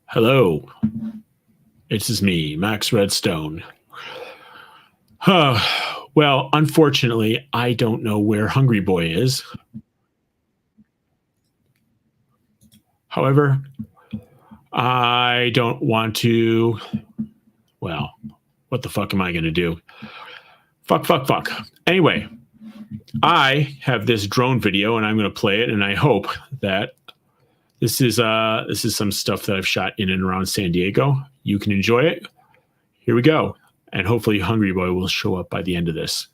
Hello, this is me, Max Redstone. Well, unfortunately, I don't know where Hungry Boy is. However, I don't want to. Well, what the fuck am I going to do? Fuck. Anyway, I have this drone video and I'm going to play it, and I hope that this is some stuff that I've shot in and around San Diego. You can enjoy it. Here we go. And hopefully Hungry Boy will show up by the end of this.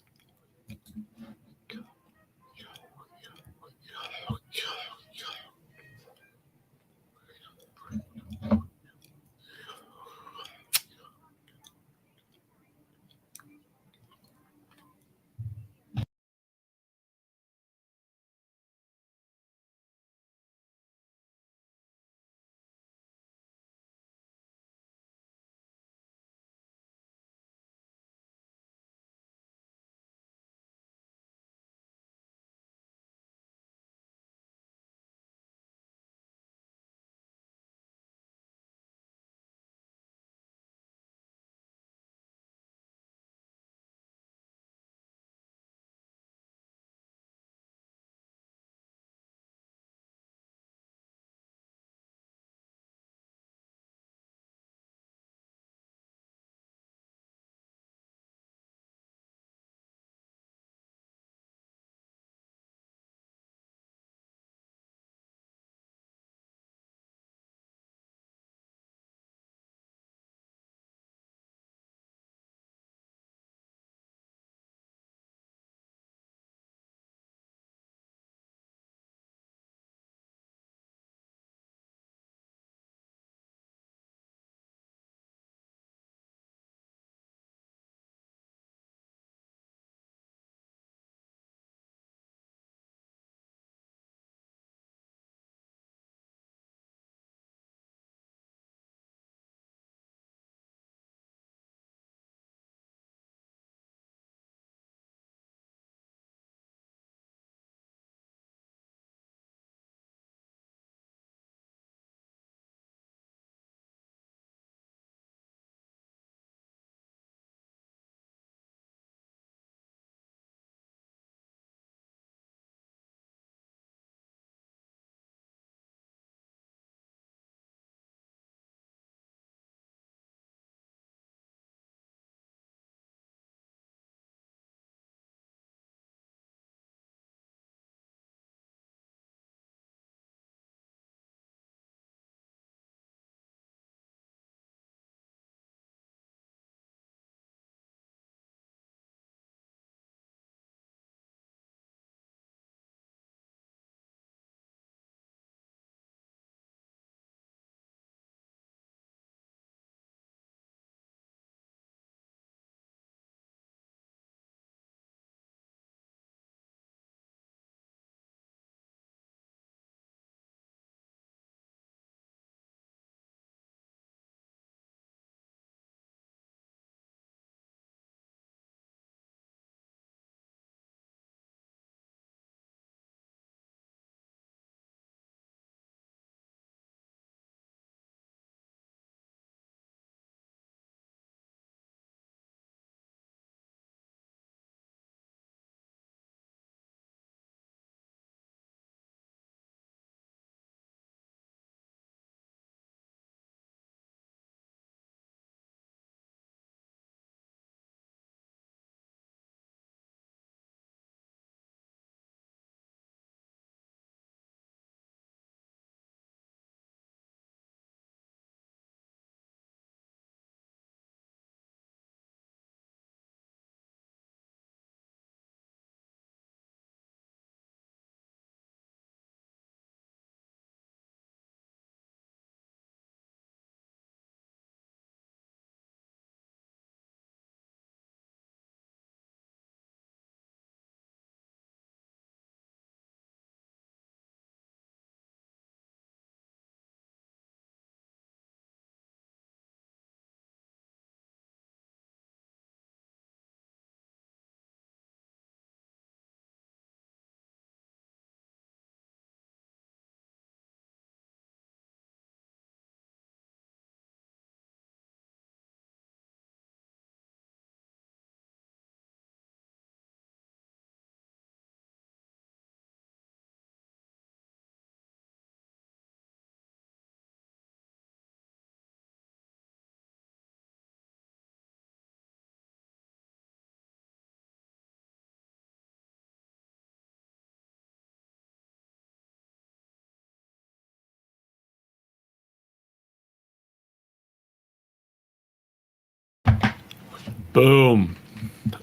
Boom.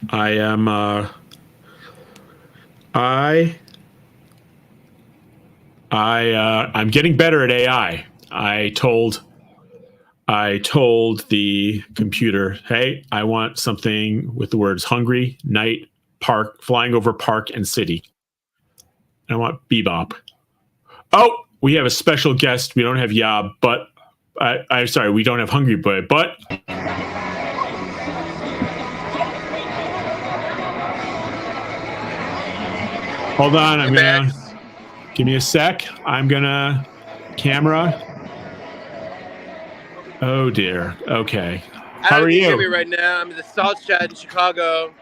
I am I'm getting better at AI. I told the computer, "Hey, I want something with the words hungry, night, park, flying over park and city. I want bebop." Oh, we have a special guest. We don't have Yob, but I'm sorry, we don't have Hungry Boy, but hold on, I'm gonna give me a sec. I'm gonna camera. Oh dear. Okay. How are you? Hear me you? right now? I'm at the Salt Shed in Chicago.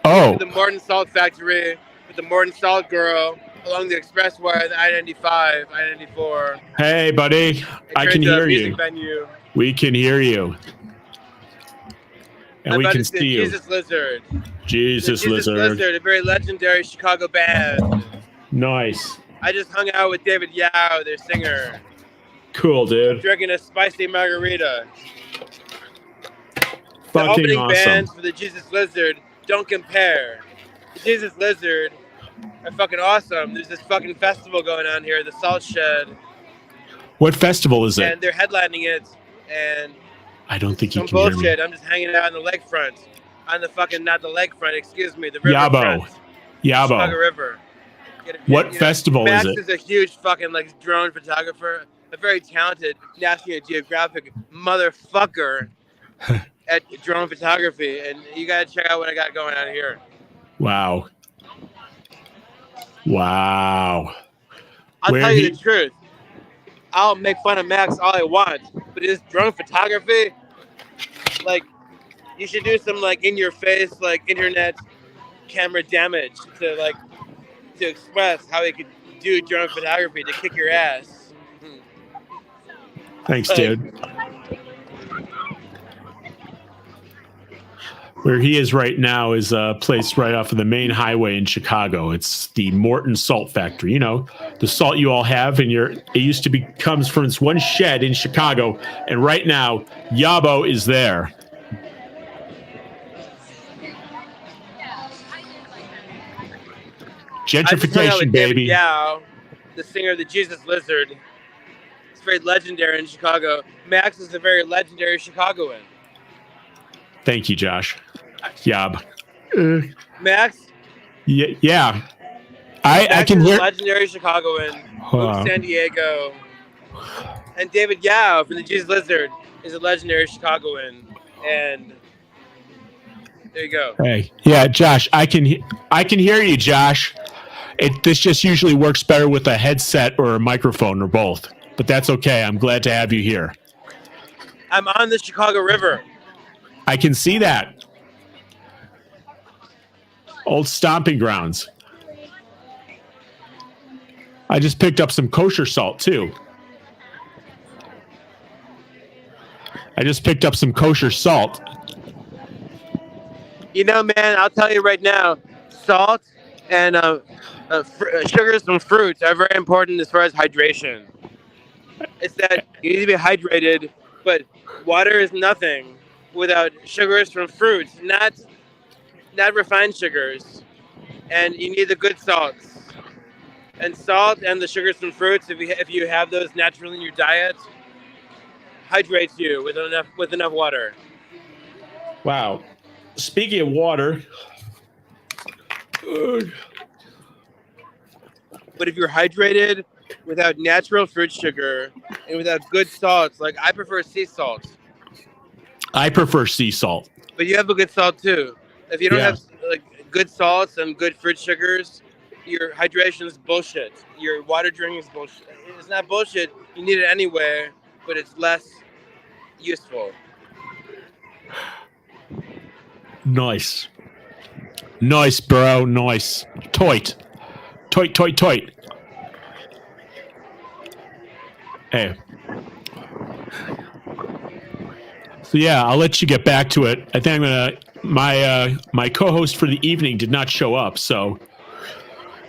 Oh, The Morton Salt Factory with the Morton Salt Girl along the expressway, the I-95, I-94. hey, buddy. I can hear you. Venue. We can hear you. And we can see you. Jesus Lizard. Jesus Lizard. A very legendary Chicago band. Nice. I just hung out with David Yao, their singer. Cool, dude. Drinking a spicy margarita. Fucking the opening awesome. bands for the Jesus Lizard don't compare. The Jesus Lizard are fucking awesome. There's this fucking festival going on here, the Salt Shed. What festival is it? And they're headlining it, and I don't think you can bullshit. hear me. I'm just hanging out on the lakefront. On the fucking, not the lakefront, excuse me, the river Yabo. front. Chicago River. What festival Max is it? Max is a huge fucking like drone photographer, a very talented National Geographic motherfucker at drone photography, and you gotta check out what I got going on here. Wow. I'll tell you the truth. I'll make fun of Max all I want, but his drone photography, like, you should do some like in your face, like internet camera damage to express how he could do drone photography to kick your ass. Thanks, dude. Where he is right now is a place right off of the main highway in Chicago. It's the Morton Salt Factory. You know, the salt you all have in your, it used to be, comes from this one shed in Chicago. And right now, Yabo is there. Gentrification, baby. Yeah, the singer of the Jesus Lizard. It's very legendary in Chicago. Max is a very legendary Chicagoan. Thank you, Josh. Yob. Max? Yeah. I can hear. Legendary Chicagoan. From San Diego. And David Yao from the Jesus Lizard is a legendary Chicagoan. And there you go. Hey, yeah, Josh, I can hear you, Josh. This just usually works better with a headset or a microphone or both. But that's okay. I'm glad to have you here. I'm on the Chicago River. I can see that. Old stomping grounds. I just picked up some kosher salt, too. You know, man, I'll tell you right now, salt and sugars from fruits are very important as far as hydration. It's that you need to be hydrated, but water is nothing without sugars from fruits, not refined sugars. And you need the good salts. And salt and the sugars from fruits, if you have those naturally in your diet, hydrates you with enough water. Wow. Speaking of water, but if you're hydrated without natural fruit sugar and without good salts, like I prefer sea salt. I prefer sea salt. But you have a good salt too. If you don't have like good salts and good fruit sugars, your hydration is bullshit. Your water drinking is bullshit. It's not bullshit. You need it anyway, but it's less useful. Nice, bro. Nice. Toit. Hey. So yeah, I'll let you get back to it. I think I'm gonna. My co-host for the evening did not show up, so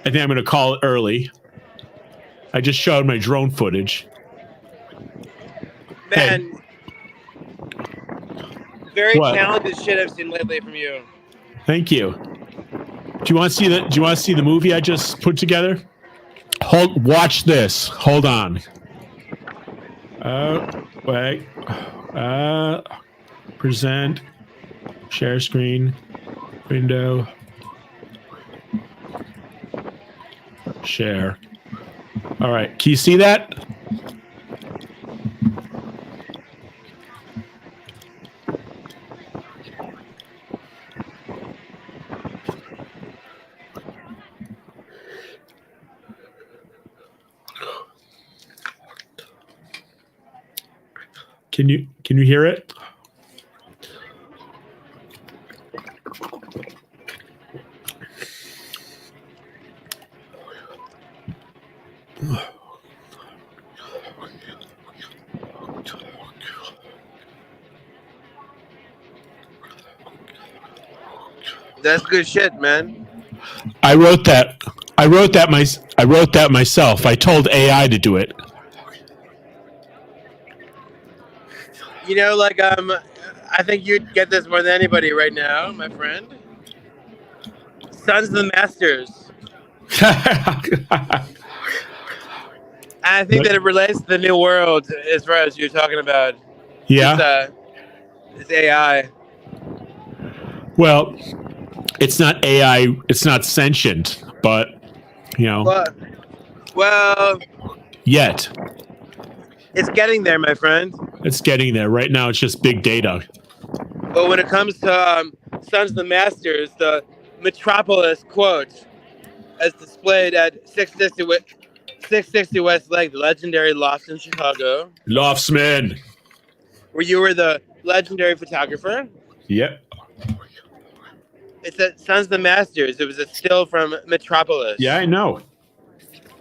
I think I'm gonna call it early. I just showed my drone footage. Man, Very What? talented shit I've seen lately from you. Thank you. Do you want to see the? Do you want to see the movie I just put together? Watch this. Hold on. Wait. Present. Share screen. Window. Share. All right. Can you see that? Can you hear it? That's good shit, man. I wrote that. I wrote that myself. I told AI to do it. You know, like I think you'd get this more than anybody right now, my friend. Sons of the Masters. I think that it relates to the new world as far as you're talking about. Yeah. It's AI. Well, it's not AI. It's not sentient, but you know, Well, yet it's getting there, my friend. it's getting there. Right now, it's just big data. But when it comes to Sons of the Masters, the Metropolis quote, as displayed at 660 West Lake, the legendary loft in Chicago, Loftsman. where you were the legendary photographer. Yep. It's at Sons of the Masters. It was a still from Metropolis. Yeah, I know.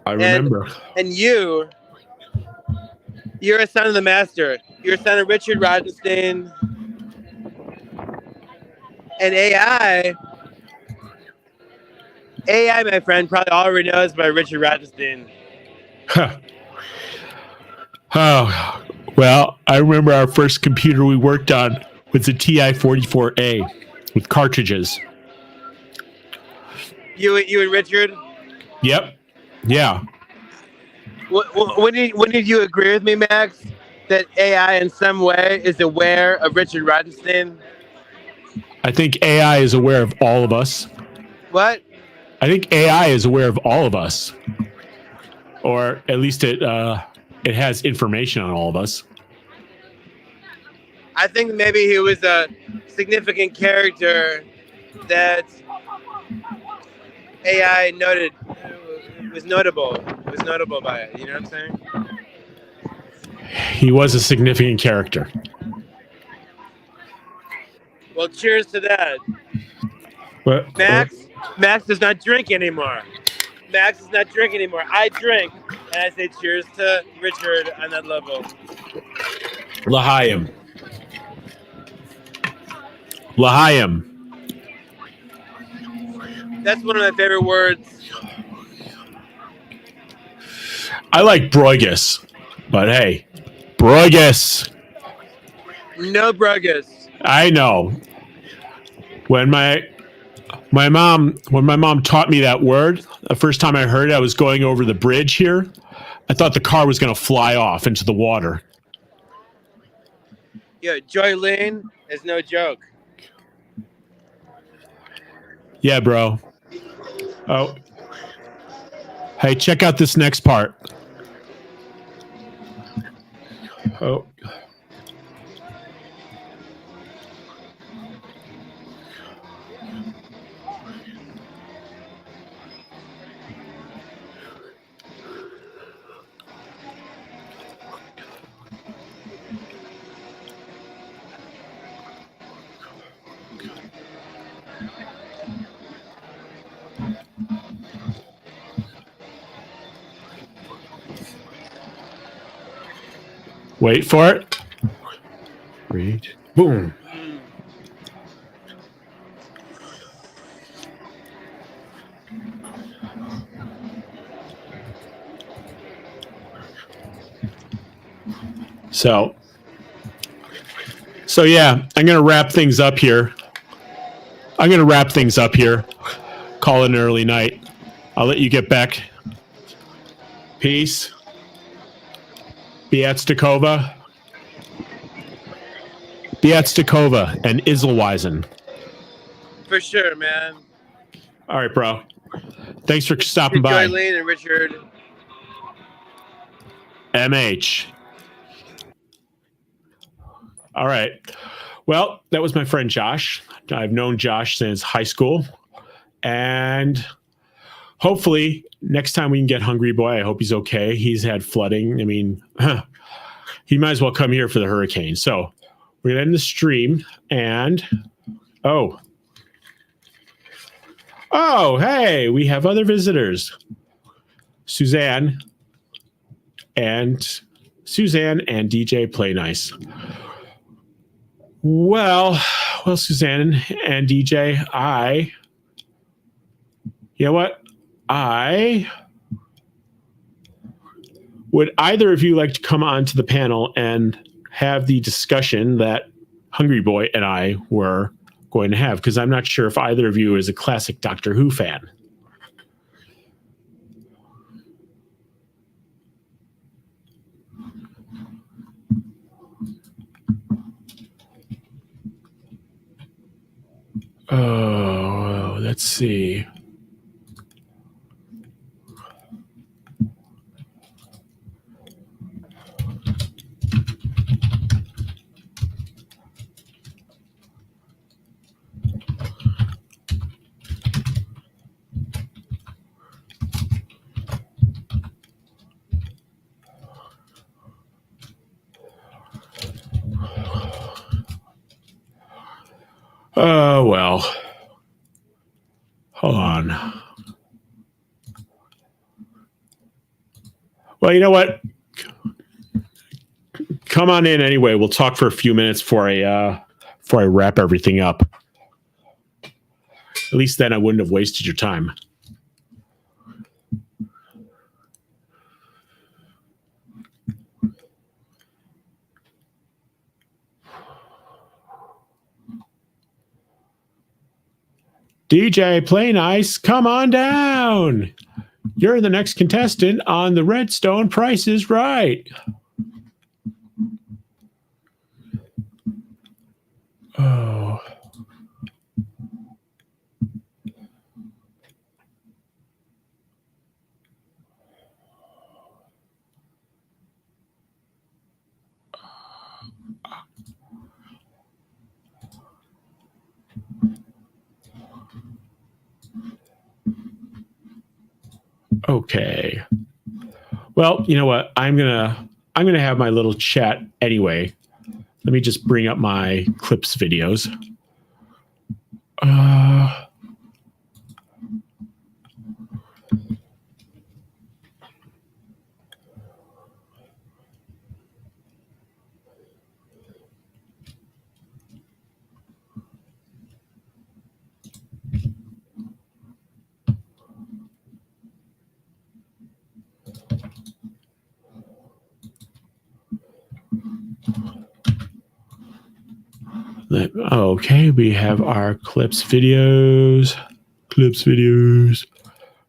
I remember. And you're a son of the master. You're a son of Richard Rodenstein. And AI, my friend, probably already knows about Richard Rodenstein. Oh, well, I remember our first computer we worked on was the TI-44A with cartridges. You and Richard? Yep. Yeah. When did you agree with me, Max, that AI in some way is aware of Richard Rodenstein? I think AI is aware of all of us. What? I think AI is aware of all of us, or at least it has information on all of us. I think maybe he was a significant character that AI noted was notable by it. You know what I'm saying? He was a significant character. Well, cheers to that. But Max does not drink anymore. Max does not drink anymore. I drink, and I say cheers to Richard on that level. L'chaim. L'chaim. That's one of my favorite words. I like Broigus, but hey, Broigus. No Brugus. I know. When my mom taught me that word, the first time I heard it, I was going over the bridge here. I thought the car was going to fly off into the water. Yo, Joy Lane is no joke. Yeah, bro. Oh. Hey, check out this next part. Oh. Wait for it. Read. Boom. So, So yeah, I'm gonna wrap things up here. Call it an early night. I'll let you get back. Peace. Biatstakova. And Iselweisen. For sure, man. All right, bro. Thanks for stopping by. Lane and Richard. MH. All right. Well, that was my friend Josh. I've known Josh since high school. And hopefully next time we can get Hungry Boy. I hope he's okay. He's had flooding. I mean, he might as well come here for the hurricane. So we're going to end the stream. And, oh, hey, we have other visitors. Suzanne and DJ Play Nice. Well, Suzanne and DJ, you know what? Would either of you like to come on to the panel and have the discussion that Hungry Boy and I were going to have? Because I'm not sure if either of you is a classic Doctor Who fan. Oh, let's see. Oh, well. Hold on. Well, you know what? Come on in anyway. We'll talk for a few minutes before I wrap everything up. At least then I wouldn't have wasted your time. DJ Play Nice, come on down. You're the next contestant on the Redstone Price is Right. Oh. Okay. Well, you know what? I'm gonna have my little chat anyway. Let me just bring up my clips videos. Okay, we have our clips videos,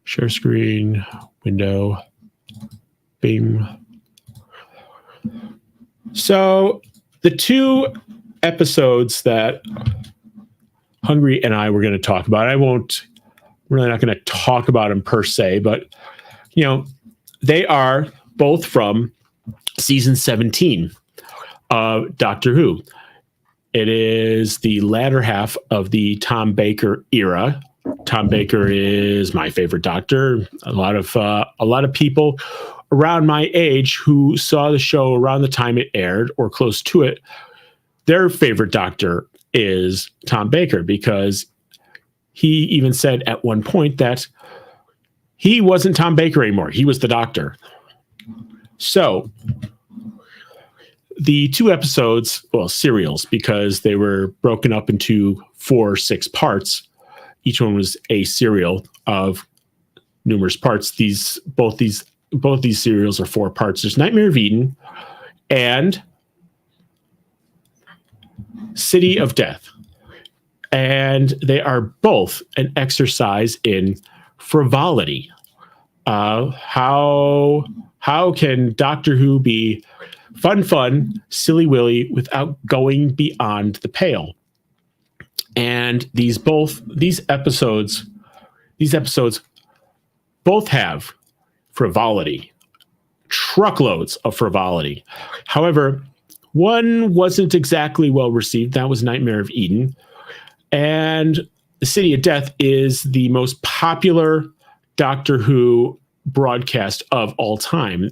share screen, window, Bing. So the two episodes that Hungry and I were going to talk about, we're really not going to talk about them per se, but you know, they are both from season 17 of Doctor Who. It is the latter half of the Tom Baker era. Tom Baker is my favorite Doctor. A lot of people around my age who saw the show around the time it aired or close to it, their favorite Doctor is Tom Baker, because he even said at one point that he wasn't Tom Baker anymore. He was the Doctor. So the two episodes, well, serials, because they were broken up into 4 or 6 parts. Each one was a serial of numerous parts. Both these serials are 4 parts. There's Nightmare of Eden and City of Death. And they are both an exercise in frivolity. How can Doctor Who be fun, silly willy without going beyond the pale? And these episodes both have frivolity, truckloads of frivolity. However, one wasn't exactly well received. That was Nightmare of Eden. And the City of Death is the most popular Doctor Who broadcast of all time.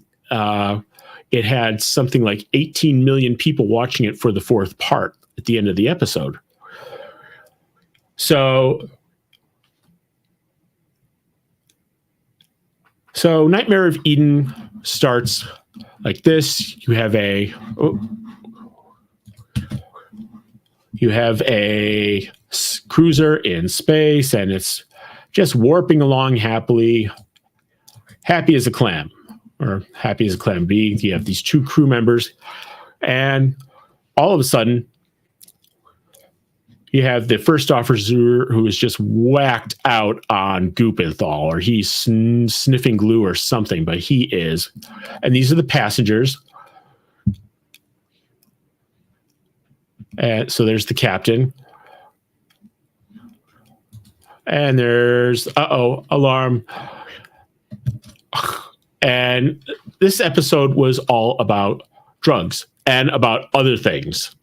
It had something like 18 million people watching it for the fourth part at the end of the episode. So Nightmare of Eden starts like this. You have a cruiser in space, and it's just warping along happy as a clam, or happy as a clam be. You have these two crew members, and all of a sudden, you have the first officer who is just whacked out on Goopinthal, or he's sniffing glue or something, but he is. And these are the passengers. And so there's the captain. And there's, alarm. And this episode was all about drugs and about other things.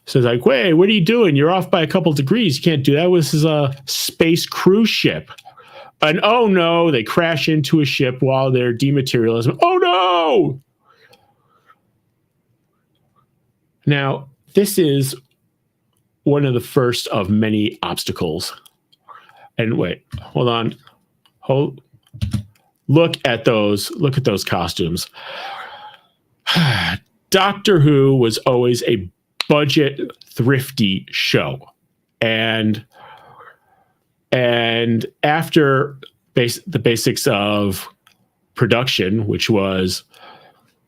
So it's like, wait, what are you doing? You're off by a couple degrees. You can't do that. This is a space cruise ship. And oh no, they crash into a ship while they're dematerializing. Oh no! Now, this is one of the first of many obstacles. And wait, hold on. Look at those costumes. Doctor Who was always a budget thrifty show. And after the basics of production, which was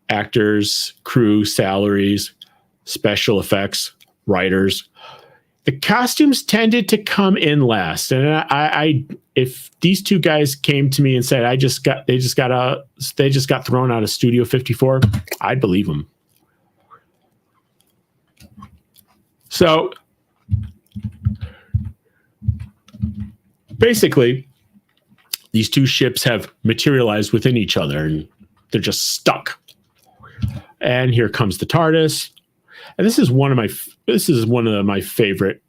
actors, crew, salaries, special effects, writers, the costumes tended to come in last. And I if these two guys came to me and said they just got thrown out of Studio 54, I'd believe them. So basically, these two ships have materialized within each other, and they're just stuck. And here comes the TARDIS. And this is one of my favorite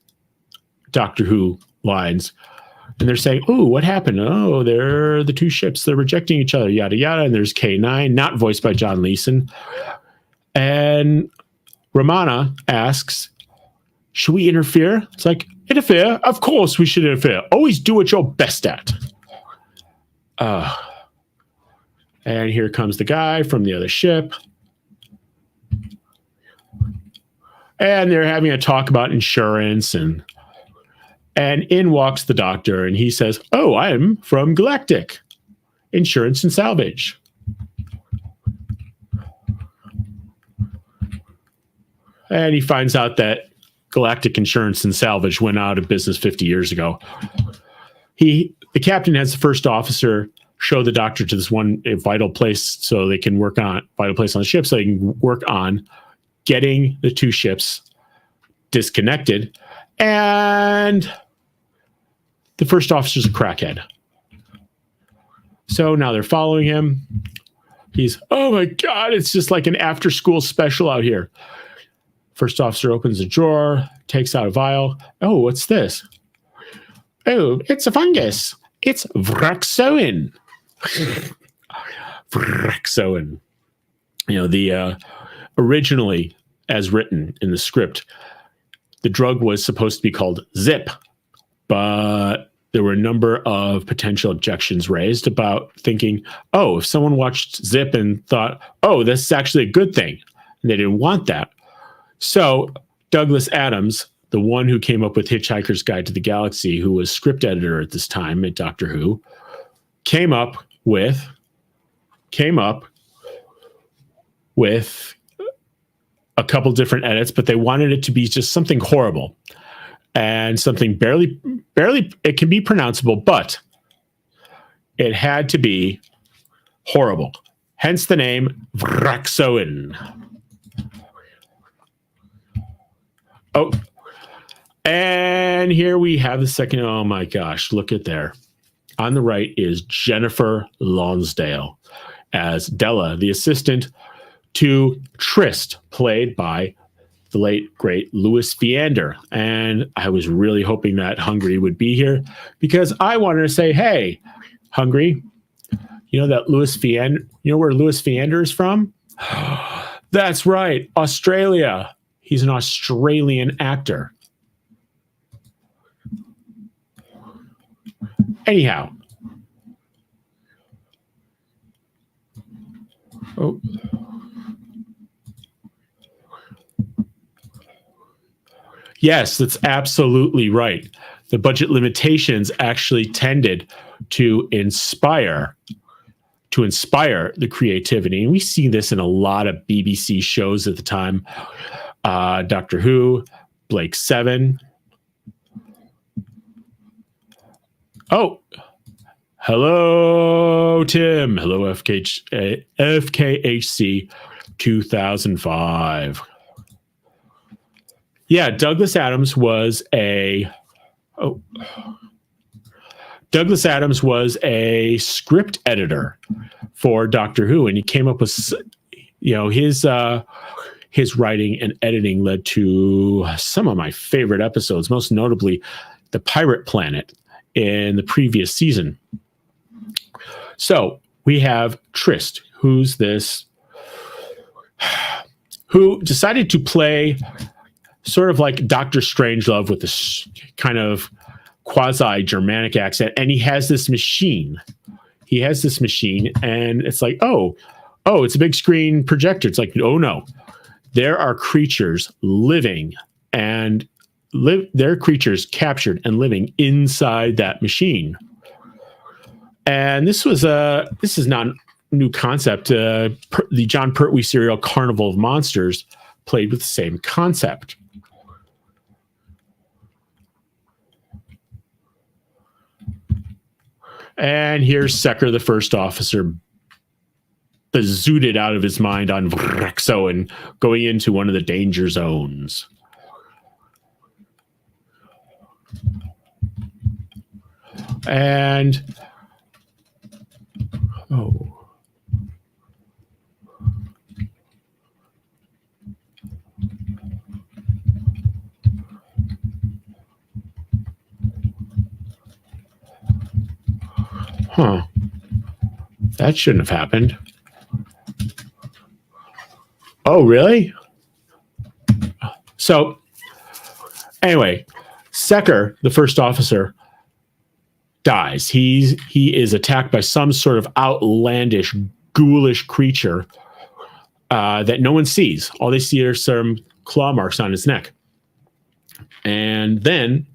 Doctor Who lines. And they're saying, "Oh, what happened? Oh, they're the two ships. They're rejecting each other, yada, yada." And there's K9, not voiced by John Leeson. And Romana asks, "Should we interfere?" It's like, interfere? Of course we should interfere. Always do what you're best at. And here comes the guy from the other ship. And they're having a talk about insurance, and in walks the doctor, and he says, "Oh, I'm from Galactic Insurance and Salvage." And he finds out that Galactic Insurance and Salvage went out of business 50 years ago. The captain has the first officer show the doctor to this one vital place so they can work on vital place on the ship, so they can work on getting the two ships disconnected. And the first officer's a crackhead. So now they're following him. He's, "Oh my God, it's just like an after school special out here." First officer opens a drawer, takes out a vial. "Oh, what's this?" "Oh, it's a fungus. It's Vrexoin." Vrexoin. The originally, as written in the script, the drug was supposed to be called Zip, but there were a number of potential objections raised about thinking, if someone watched Zip and thought, this is actually a good thing, and they didn't want that. So Douglas Adams, the one who came up with Hitchhiker's Guide to the Galaxy, who was script editor at this time at Doctor Who, came up with a couple different edits, but they wanted it to be just something horrible and something barely, it can be pronounceable, but it had to be horrible. Hence the name Vraxoin. Oh, and here we have the second. Oh my gosh, look at there. On the right is Jennifer Lonsdale as Della, the assistant to Trist, played by the late, great Louis Viander. And I was really hoping that Hungry would be here because I wanted to say, hey, Hungry, you know that Louis Viander, you know where Louis Viander is from? That's right, Australia. He's an Australian actor. Anyhow. Oh. Yes, that's absolutely right. The budget limitations actually tended to inspire the creativity. And we see this in a lot of BBC shows at the time. Doctor Who, Blake 7. Oh, hello, Tim. Hello, FKHC 2005. Yeah, Douglas Adams was a script editor for Doctor Who, and he came up with, his writing and editing led to some of my favorite episodes, most notably the Pirate Planet in the previous season. So we have Trist, who decided to play sort of like Dr. Strangelove with this kind of quasi-Germanic accent, and he has this machine. And it's like, oh, it's a big screen projector. It's like, oh no, there are creatures there are creatures captured and living inside that machine. And this is not a new concept. The John Pertwee serial Carnival of Monsters played with the same concept. And here's Secker, the first officer, bazooted out of his mind on Vrexo and going into one of the danger zones. And that shouldn't have happened. Oh, really? So, anyway, Secker, the first officer, dies. He is attacked by some sort of outlandish, ghoulish creature that no one sees. All they see are some claw marks on his neck. And then,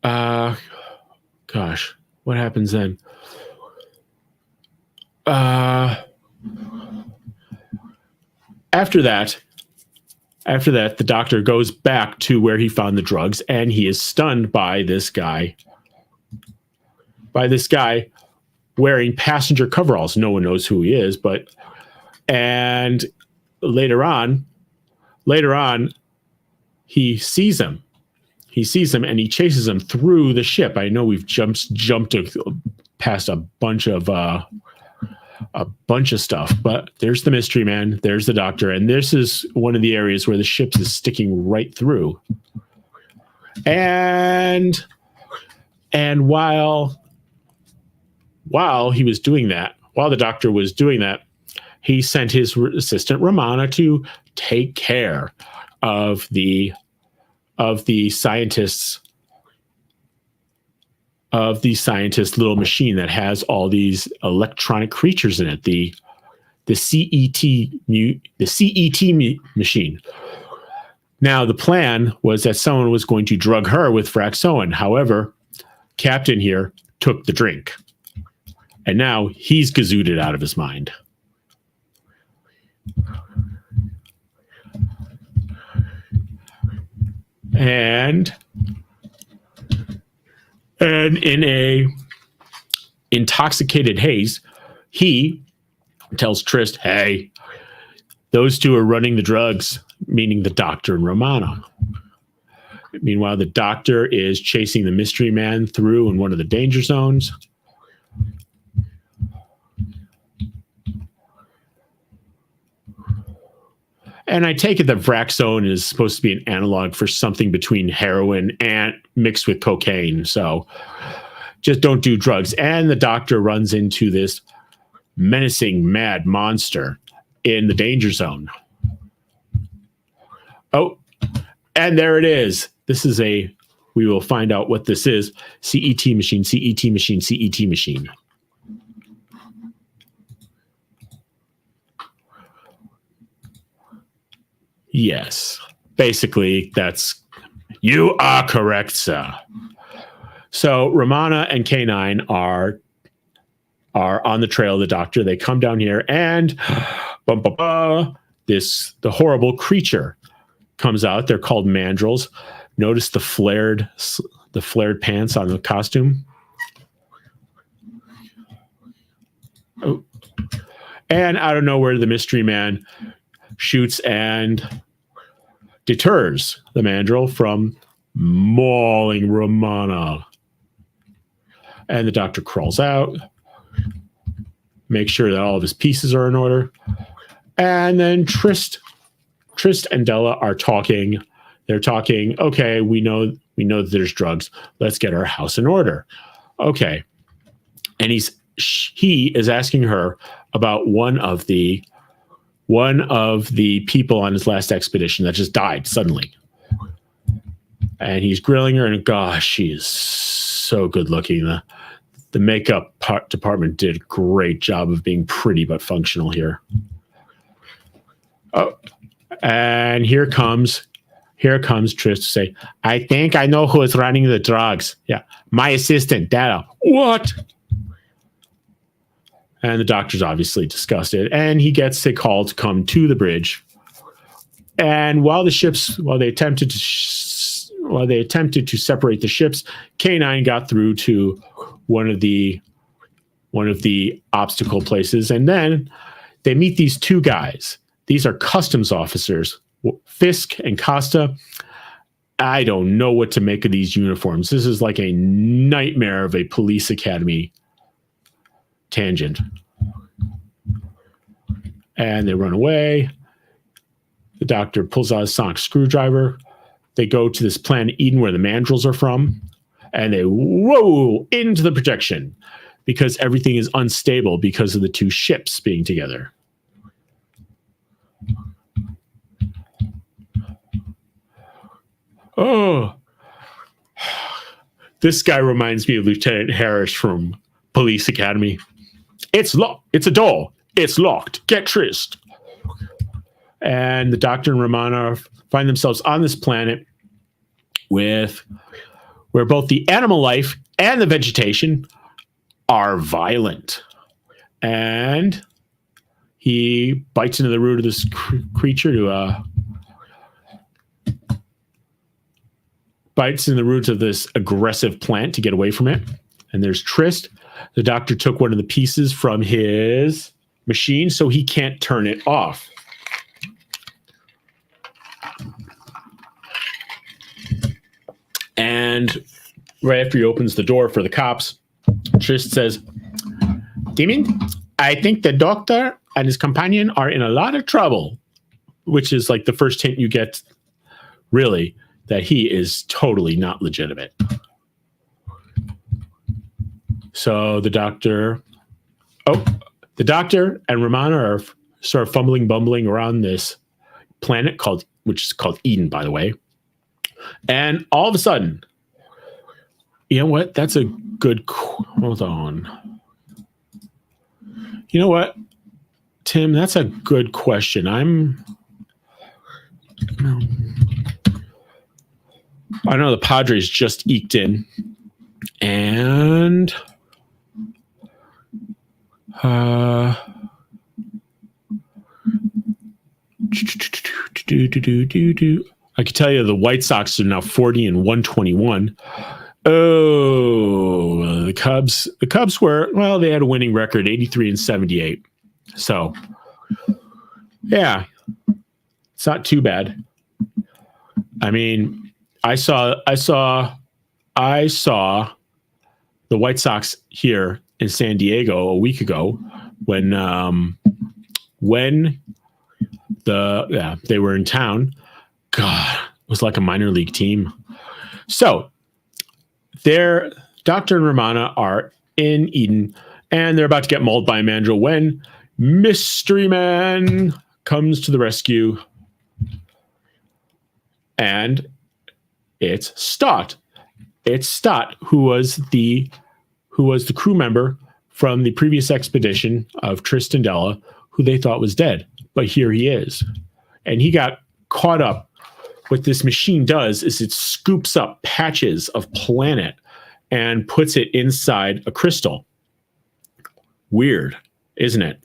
gosh, what happens then? After that, the doctor goes back to where he found the drugs, and he is stunned by this guy wearing passenger coveralls. No one knows who he is, and later on, he sees him. And he chases him through the ship. I know we've jumped past a bunch of stuff, but there's the mystery man, there's the doctor, and this is one of the areas where the ship is sticking right through. And while he was doing that, while the doctor was doing that, he sent his assistant Romana to take care of the scientist's little machine that has all these electronic creatures in it, the CET machine. Now, the plan was that someone was going to drug her with Fraxoin. However, Captain here took the drink, and now he's gazooted out of his mind. And in a intoxicated haze, he tells Trist, hey, those two are running the drugs, meaning the doctor and Romana. Meanwhile, the doctor is chasing the mystery man through in one of the danger zones. And I take it that Vraxone is supposed to be an analog for something between heroin and mixed with cocaine. So just don't do drugs. And the doctor runs into this menacing mad monster in the danger zone. Oh, and there it is. This is we will find out what this is. CET machine, CET machine, CET machine. Yes. Basically, you are correct, sir. So Romana and K9 are on the trail of the doctor. They come down here and the horrible creature comes out. They're called mandrels. Notice the flared pants on the costume. Oh. And out of nowhere, the mystery man shoots and deters the mandrel from mauling Romana. And the doctor crawls out, makes sure that all of his pieces are in order. And then Trist and Della are talking. They're talking, okay, we know that there's drugs. Let's get our house in order. Okay. And he is asking her about one of the people on his last expedition that just died suddenly. And he's grilling her, and gosh, she is so good looking. The makeup department did a great job of being pretty but functional here. Oh, and here comes Trist to say, I think I know who is running the drugs. Yeah, my assistant, Data. What? And the doctor's obviously disgusted, and he gets a call to come to the bridge. And while they attempted to separate the ships, K9 got through to one of the obstacle places, and then they meet these two guys. These are customs officers, Fisk and Costa. I don't know what to make of these uniforms. This is like a nightmare of a police academy tangent. And they run away. The doctor pulls out a sonic screwdriver. They go to this planet Eden where the mandrels are from, and they roll into the projection because everything is unstable because of the two ships being together. Oh, this guy reminds me of Lieutenant Harris from Police Academy. It's locked. It's a door. It's locked. Get Trist. And the doctor and Romana find themselves on this planet where both the animal life and the vegetation are violent. And he bites into the root of this creature bites in the roots of this aggressive plant to get away from it. And there's Trist. The doctor took one of the pieces from his machine, so he can't turn it off. And right after he opens the door for the cops, Trist says, Demon, I think the doctor and his companion are in a lot of trouble, which is like the first hint you get, really, that he is totally not legitimate. So the doctor and Romana are sort of bumbling around this planet which is called Eden, by the way. And all of a sudden, you know what? That's a good, hold on. You know what, Tim, that's a good question. I know the Padres just eked in, and I can tell you the White Sox are now 40 and 121. Oh, the Cubs. The Cubs were, well, they had a winning record, 83 and 78. So, yeah, it's not too bad. I mean, I saw the White Sox here in San Diego a week ago when they were in town. God, it was like a minor league team. So Doctor and Romana are in Eden, and they're about to get mauled by a mandrill when Mystery Man comes to the rescue, and it's Stott. It's Stott, who was the crew member from the previous expedition of Tristan Della, who they thought was dead. But here he is. And he got caught up. What this machine does is it scoops up patches of planet and puts it inside a crystal. Weird, isn't it?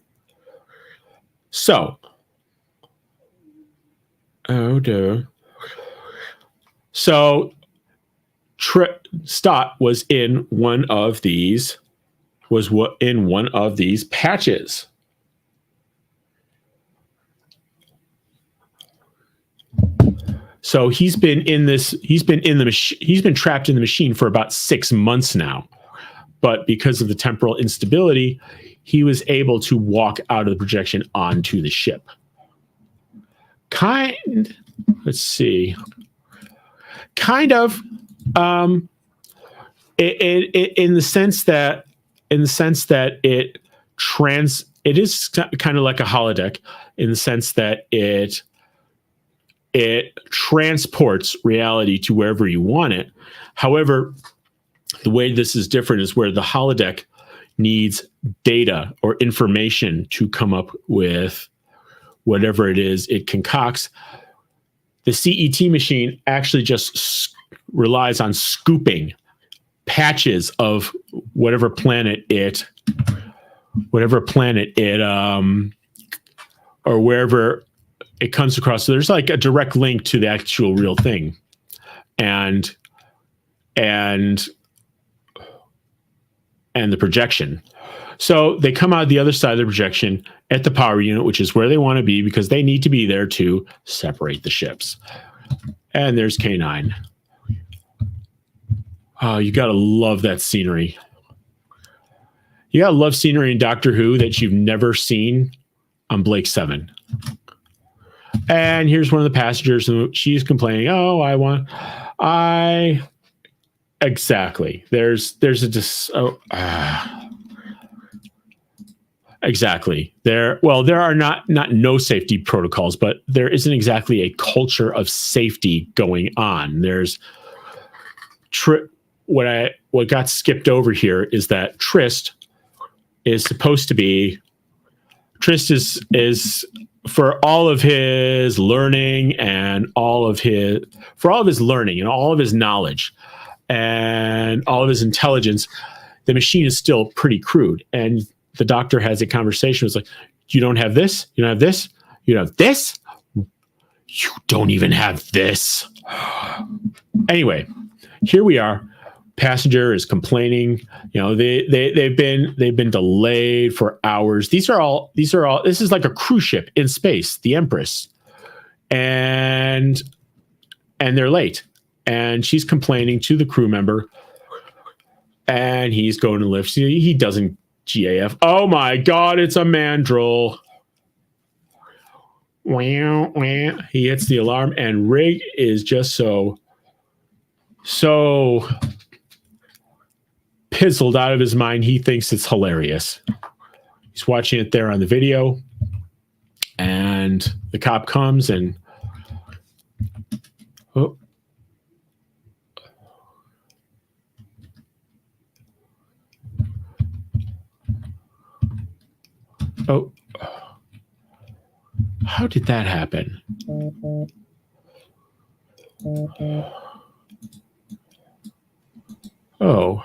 So, oh dear. So, Stott was in one of these patches. So he's been trapped in the machine for about 6 months now. But because of the temporal instability, he was able to walk out of the projection onto the ship. Let's see. Kind of, in the sense that it is kind of like a holodeck in the sense that it transports reality to wherever you want it. However, the way this is different is where the holodeck needs data or information to come up with whatever it is it concocts. The CET machine actually just relies on scooping patches of whatever planet it or wherever it comes across. So there's like a direct link to the actual real thing. And the projection. So they come out the other side of the projection at the power unit, which is where they want to be because they need to be there to separate the ships. And there's K9. Oh, you got to love that scenery. You got to love scenery in Doctor Who that you've never seen on Blake 7. And here's one of the passengers, and she's complaining, exactly. Exactly. There are not no safety protocols, but there isn't exactly a culture of safety going on. There's what got skipped over here is that Trist is for all of his learning and all of his knowledge and all of his intelligence, the machine is still pretty crude. And the doctor has a conversation. It's like, you don't have this? You don't have this? You don't have this? You don't even have this. Anyway, here we are. Passenger is complaining. They've been delayed for hours. This is like a cruise ship in space, the Empress. And they're late. And she's complaining to the crew member. And he's going to lift. He doesn't GAF. Oh my God, it's a mandrill. He hits the alarm, and Rig is just so pizzled out of his mind. He thinks it's hilarious. He's watching it there on the video, and the cop comes and how did that happen? Oh.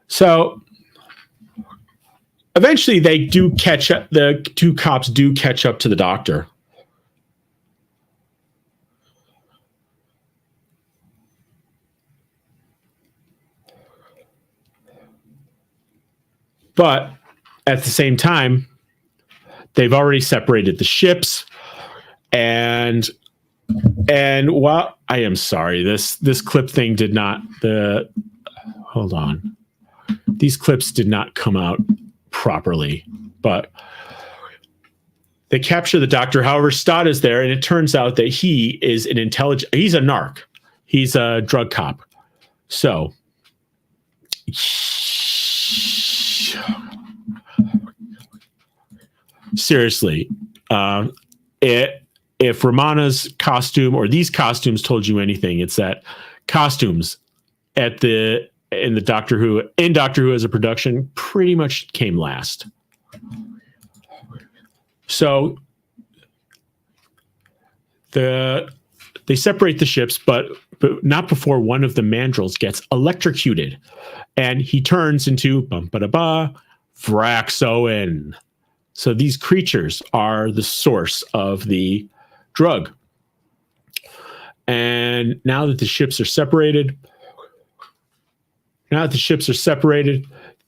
So eventually they do catch up. The two cops do catch up to the doctor. But at the same time, they've already separated the ships, and while I am sorry, this clip thing did not hold on. These clips did not come out properly, but they capture the doctor. However, Stott is there, and it turns out that he is an he's a narc. He's a drug cop. So seriously, if Romana's costume or these costumes told you anything, it's that costumes in Doctor Who as a production pretty much came last. So they separate the ships, but not before one of the mandrels gets electrocuted, and he turns into Vraxoin. So these creatures are the source of the drug. And now that the ships are separated,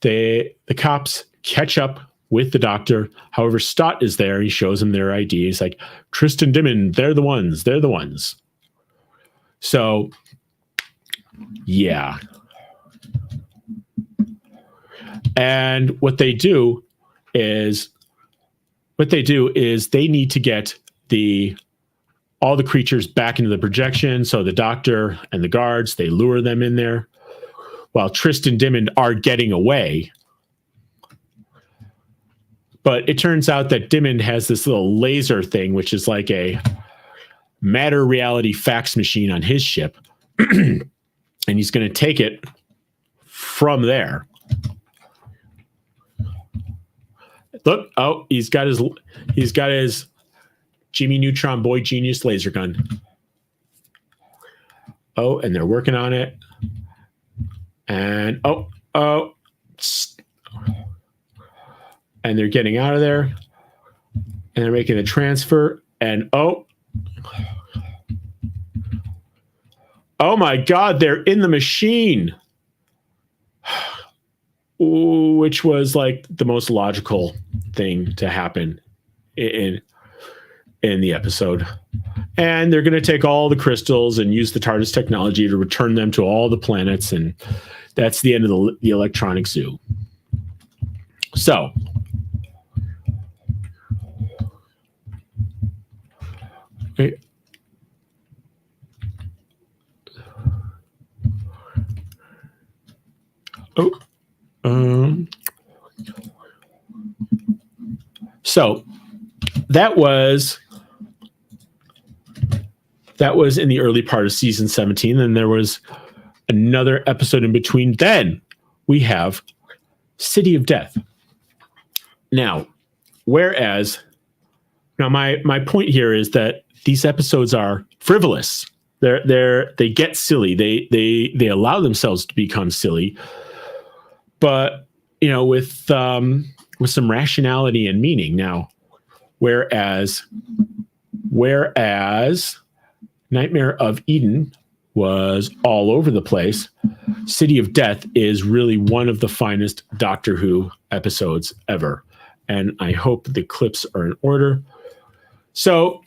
the cops catch up with the doctor. However, Stott is there. He shows them their ID. He's like, Tristan Dimmond, they're the ones. So, yeah. And what they do is they need to get all the creatures back into the projection. So the doctor and the guards, they lure them in there while Tristan Dimmond are getting away. But it turns out that Dimmond has this little laser thing, which is like a matter reality fax machine on his ship. And he's going to take it from there. Look, he's got his Jimmy Neutron Boy Genius laser gun. Oh, and they're working on it. And and they're getting out of there, and they're making a transfer, and oh my God, they're in the machine, which was like the most logical thing to happen in the episode. And they're going to take all the crystals and use the TARDIS technology to return them to all the planets, and that's the end of the electronic zoo. So so that was in the early part of season 17. Then there was another episode in between. Then we have City of Death. Now, my point here is that these episodes are frivolous. They get silly. They allow themselves to become silly, but with some rationality and meaning. Now, whereas Nightmare of Eden was all over the place, City of Death is really one of the finest Doctor Who episodes ever. And I hope the clips are in order. So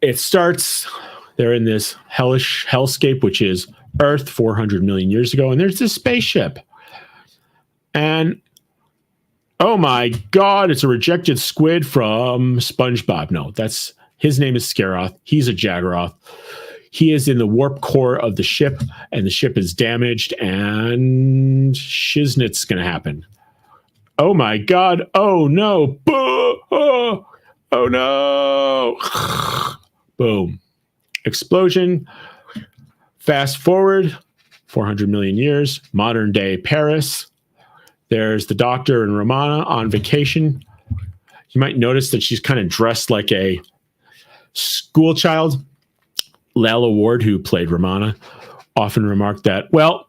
it starts, they're in this hellish hellscape, which is Earth 400 million years ago. And there's this spaceship. And oh my God, it's a rejected squid from SpongeBob. No, his name is Scaroth. He's a Jaggeroth. He is in the warp core of the ship, and the ship is damaged, and shiznit's going to happen. Oh my God. Oh no. Oh no. Boom. Explosion. Fast forward 400 million years, modern day Paris. There's the Doctor and Romana on vacation. You might notice that she's kind of dressed like a school child. Lalla Ward, who played Romana, often remarked that, well,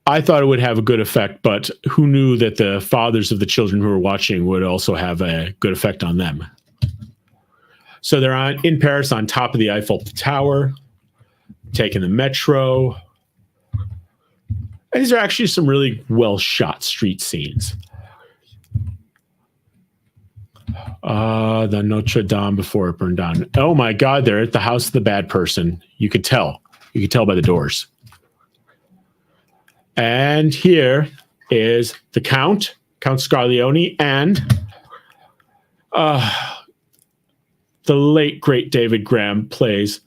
I thought it would have a good effect, but who knew that the fathers of the children who were watching would also have a good effect on them? So they're in Paris on top of the Eiffel Tower, taking the metro. And these are actually some really well shot street scenes. The Notre Dame before it burned down. Oh my God, they're at the house of the bad person. You could tell. You could tell by the doors. And here is the Count Scarleone, and the late great David Graham plays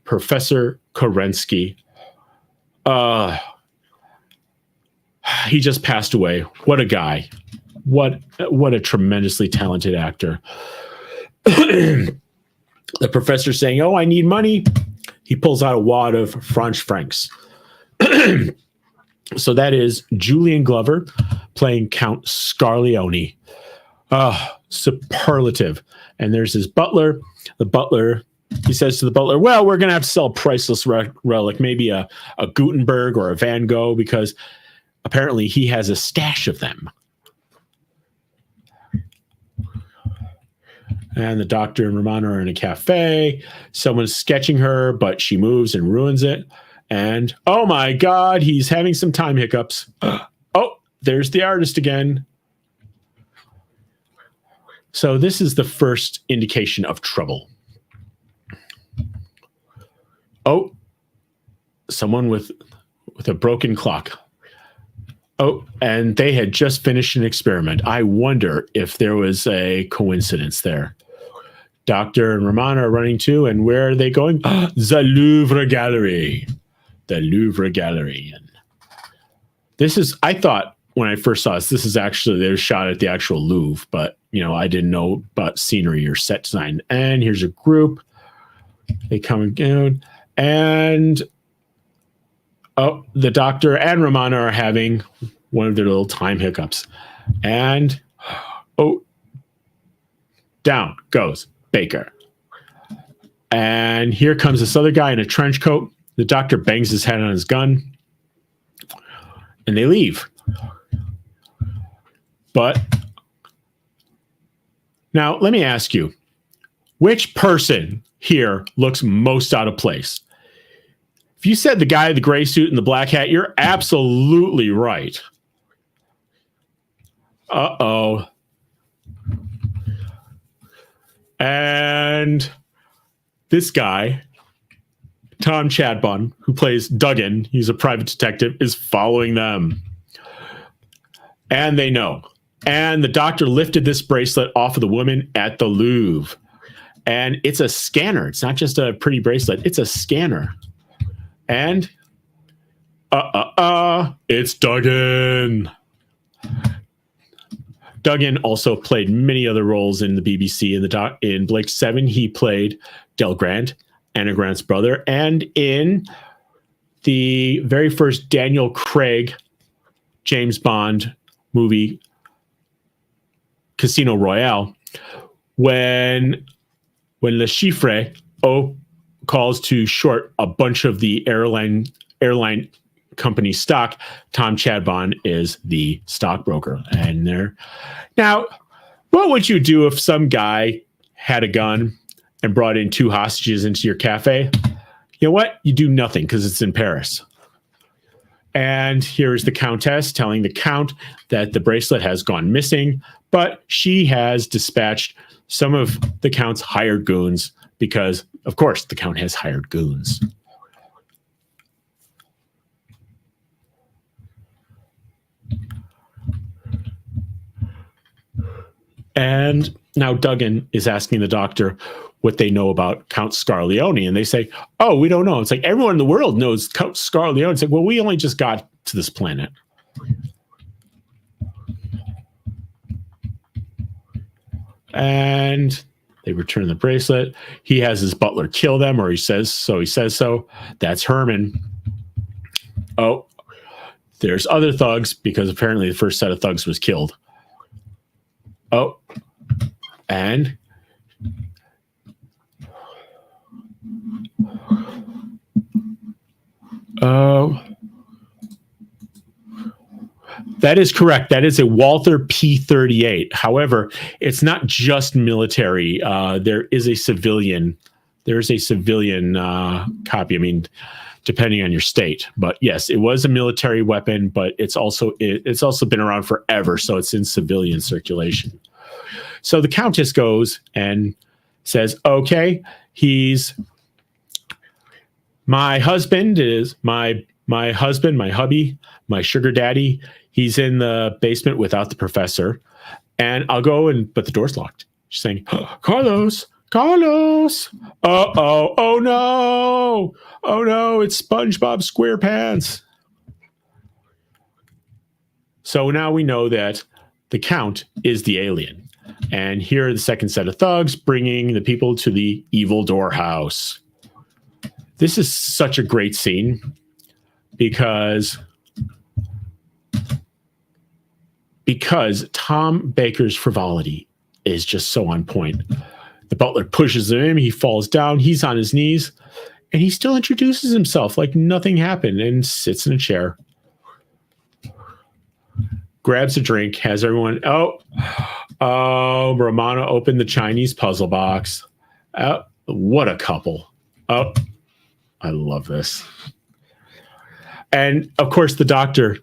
Professor Kerensky. He just passed away. What a guy. What a tremendously talented actor. The professor saying, "Oh, I need money." He pulls out a wad of French francs. So that is Julian Glover playing Count Scarleone. Superlative. And there's his butler. The butler, he says to the butler, "Well, we're going to have to sell a priceless relic, maybe a Gutenberg or a Van Gogh, because apparently he has a stash of them." And the doctor and Romano are in a cafe. Someone's sketching her, but she moves and ruins it. And, oh my God, he's having some time hiccups. Oh, there's the artist again. So this is the first indication of trouble. Oh, someone with a broken clock. Oh, and they had just finished an experiment. I wonder if there was a coincidence there. Doctor and Romano are running too, and where are they going? The Louvre Gallery. The Louvre Gallery. And this is, I thought when I first saw this is actually, they were shot at the actual Louvre, but, I didn't know about scenery or set design. And here's a group. They come down, and the doctor and Romano are having one of their little time hiccups. And, down goes Baker. And here comes this other guy in a trench coat. The doctor bangs his head on his gun, and they leave. But now let me ask you, which person here looks most out of place? If you said the guy in the gray suit and the black hat, you're absolutely right. Uh-oh. And this guy, Tom Chadbon, who plays Duggan, he's a private detective, is following them. And they know. And the doctor lifted this bracelet off of the woman at the Louvre. And it's a scanner. It's not just a pretty bracelet. It's a scanner. And, it's Duggan. Duggan also played many other roles in the BBC. In Blake 7, he played Del Grant, Anna Grant's brother. And in the very first Daniel Craig James Bond movie, Casino Royale, when Le Chiffre calls to short a bunch of the airline company stock, Tom Chadbon is the stockbroker. And now, what would you do if some guy had a gun and brought in 2 hostages into your cafe? You know what? You do nothing, because it's in Paris. And here is the Countess telling the Count that the bracelet has gone missing, but she has dispatched some of the Count's hired goons, because, of course, the Count has hired goons. And now Duggan is asking the doctor what they know about Count Scarleone. And they say, "Oh, we don't know." It's like, everyone in the world knows Count Scarleone. It's like, well, we only just got to this planet. And they return the bracelet. He has his butler kill them, or he says so. That's Herman. Oh, there's other thugs, because apparently the first set of thugs was killed. Oh, and that is correct. That is a Walther P-38. However, it's not just military. There is a civilian. There's a civilian copy. I mean, depending on your state. But yes, it was a military weapon, but it's also been around forever, so it's in civilian circulation. So the Countess goes and says, okay, my husband, my hubby, my sugar daddy. He's in the basement without the professor. And I'll go but the door's locked. She's saying, Carlos. Uh-oh. Oh no, it's SpongeBob SquarePants. So now we know that the Count is the alien. And here are the second set of thugs bringing the people to the evil door house. This is such a great scene because Tom Baker's frivolity is just so on point. The butler pushes him in, he falls down, he's on his knees, and he still introduces himself like nothing happened and sits in a chair. Grabs a drink, has everyone, Romana opened the Chinese puzzle box. What a couple. Oh, I love this. And of course, the doctor,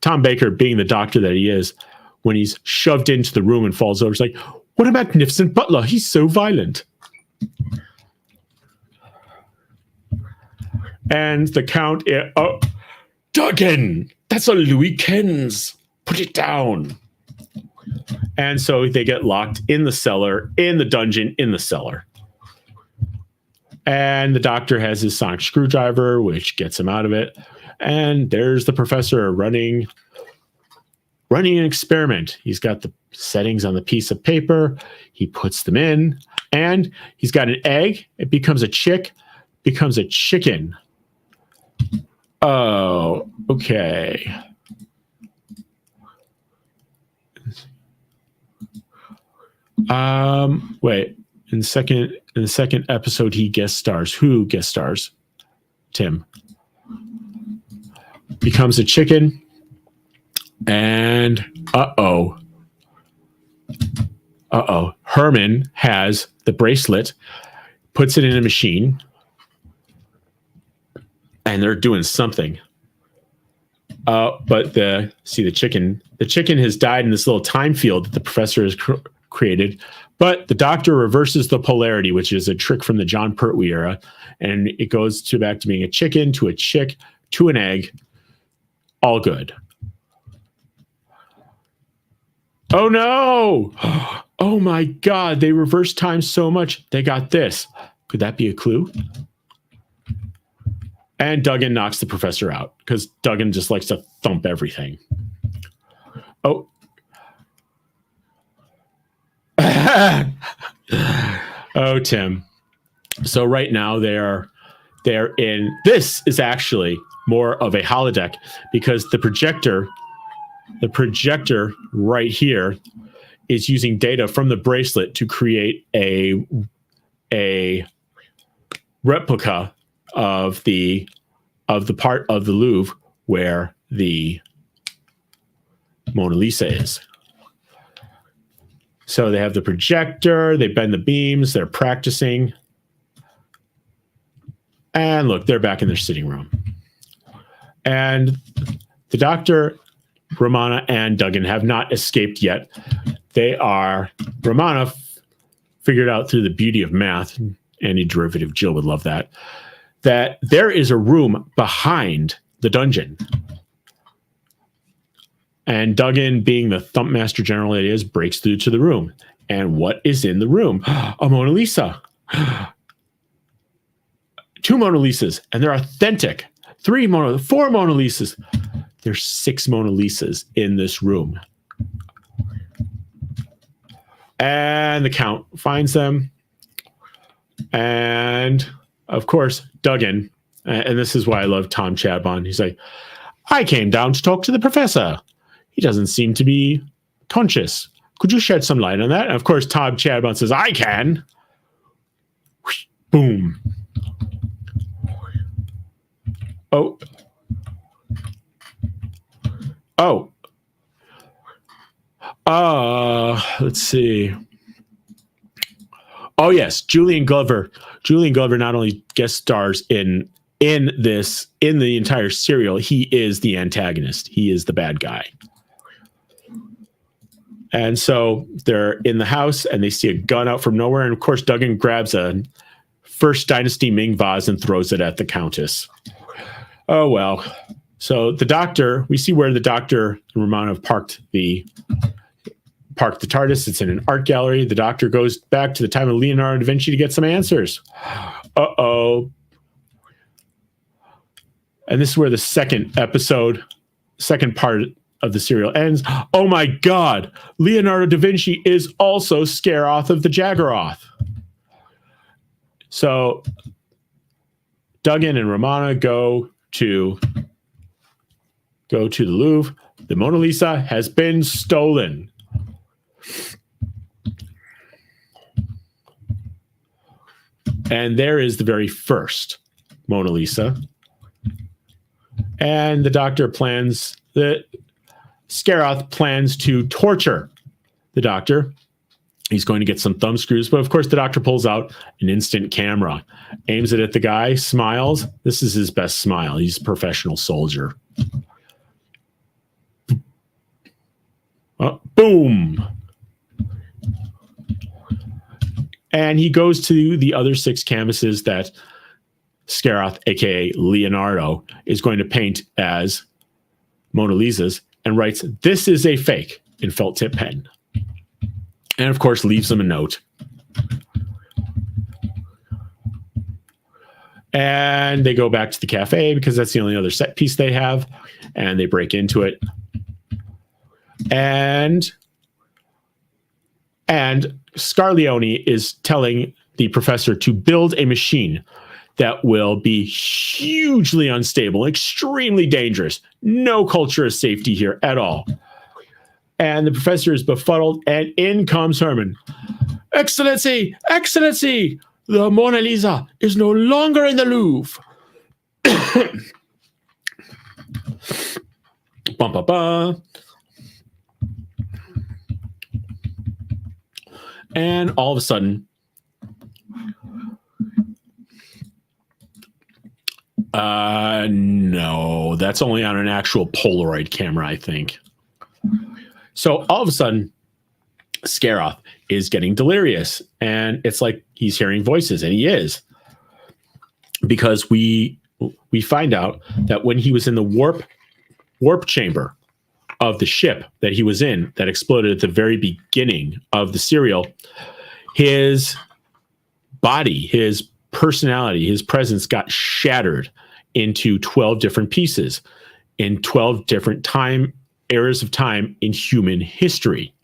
Tom Baker being the doctor that he is, when he's shoved into the room and falls over, he's like, what a magnificent butler. He's so violent. And the Count, Duggan, that's a Louis Kens. Put it down. And so they get locked in the cellar, in the dungeon, in the cellar. And the doctor has his sonic screwdriver, which gets him out of it. And there's the professor running an experiment. He's got the settings on the piece of paper. He puts them in, and he's got an egg. It becomes a chicken. Oh, okay. Wait. In the second episode, he guest stars. Who guest stars? Tim. Becomes a chicken. And Herman has the bracelet, puts it in a machine, and they're doing something. But the chicken has died in this little time field that the professor has created. But the doctor reverses the polarity, which is a trick from the John Pertwee era, and it goes back to being a chicken, to a chick, to an egg. All good. Oh no! Oh my God, they reversed time so much. They got this. Could that be a clue? And Duggan knocks the professor out because Duggan just likes to thump everything. Oh. Oh, Tim. So right now they're in, this is actually more of a holodeck because the projector right here is using data from the bracelet to create a replica of the part of the Louvre where the Mona Lisa is. So they have the projector, they bend the beams, they're practicing. And look, they're back in their sitting room. And the doctor, Romana, and Duggan have not escaped yet. Romana figured out through the beauty of math, any derivative, Jill would love that there is a room behind the dungeon. And Duggan, being the thump master general it is, breaks through to the room. And what is in the room? A Mona Lisa. 2 Mona Lisas, and they're authentic. 4 Mona Lisas. There's 6 Mona Lisas in this room. And the Count finds them. And of course, Duggan, and this is why I love Tom Chadbon. He's like, I came down to talk to the professor. He doesn't seem to be conscious. Could you shed some light on that? And of course, Tom Chadbon says, I can. Whoosh, boom. Oh. Let's see. Oh yes, Julian Glover. Julian Glover not only guest stars in in the entire serial, he is the antagonist. He is the bad guy. And so they're in the house and they see a gun out from nowhere. And of course, Duggan grabs a First Dynasty Ming vase and throws it at the Countess. Oh, well. So the doctor, we see where the doctor and Romana have parked the TARDIS. It's in an art gallery. The doctor goes back to the time of Leonardo da Vinci to get some answers. Uh-oh. And this is where the second part of the serial ends. Oh my God, Leonardo da Vinci is also Scaroth of the Jaggeroth. So Duggan and Romana go to the Louvre. The Mona Lisa has been stolen. And there is the very first Mona Lisa. And the doctor Scaroth plans to torture the doctor. He's going to get some thumb screws, but of course the doctor pulls out an instant camera, aims it at the guy, smiles. This is his best smile. He's a professional soldier. Boom. And he goes to the other 6 canvases that Scaroth, aka Leonardo, is going to paint as Mona Lisas and writes, "This is a fake," in felt tip pen. And of course, leaves them a note. And they go back to the cafe because that's the only other set piece they have. And they break into it. And Scarleone is telling the professor to build a machine that will be hugely unstable, extremely dangerous. No culture of safety here at all. And the professor is befuddled, and in comes Herman. Excellency, Excellency, the Mona Lisa is no longer in the Louvre. Bum, ba, ba. And all of a sudden, no, that's only on an actual Polaroid camera, I think. So all of a sudden, Scaroth is getting delirious, and it's like he's hearing voices, and he is, because we find out that when he was in the warp chamber of the ship that he was in that exploded at the very beginning of the serial, his body, his personality, his presence got shattered into 12 different pieces in 12 different eras of time in human history.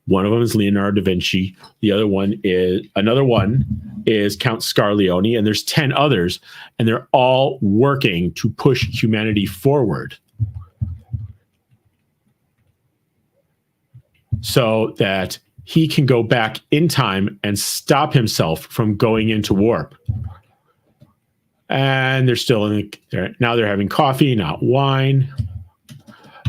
One of them is Leonardo da Vinci. Another one is Count Scarleone, and there's 10 others, and they're all working to push humanity forward so that he can go back in time and stop himself from going into warp. And they're still now they're having coffee, not wine.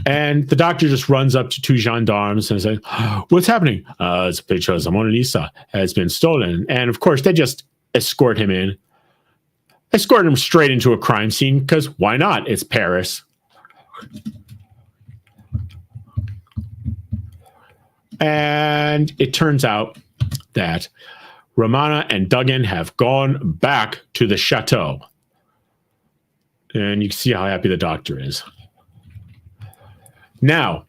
And the doctor just runs up to 2 gendarmes and says, "What's happening?" It's because the Mona Lisa has been stolen. And of course, they just escort him straight into a crime scene, because why not? It's Paris. And it turns out that Romana and Duggan have gone back to the chateau. And you can see how happy the doctor is. Now,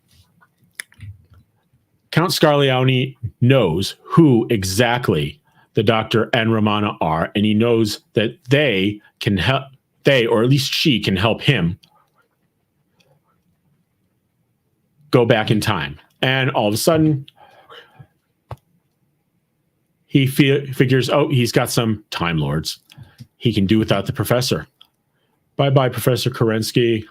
Count Scarleone knows who exactly the doctor and Romana are, and he knows that they can help, or at least she can help him go back in time. And all of a sudden, he figures, he's got some Time Lords. He can do without the professor. Bye-bye, Professor Kerensky.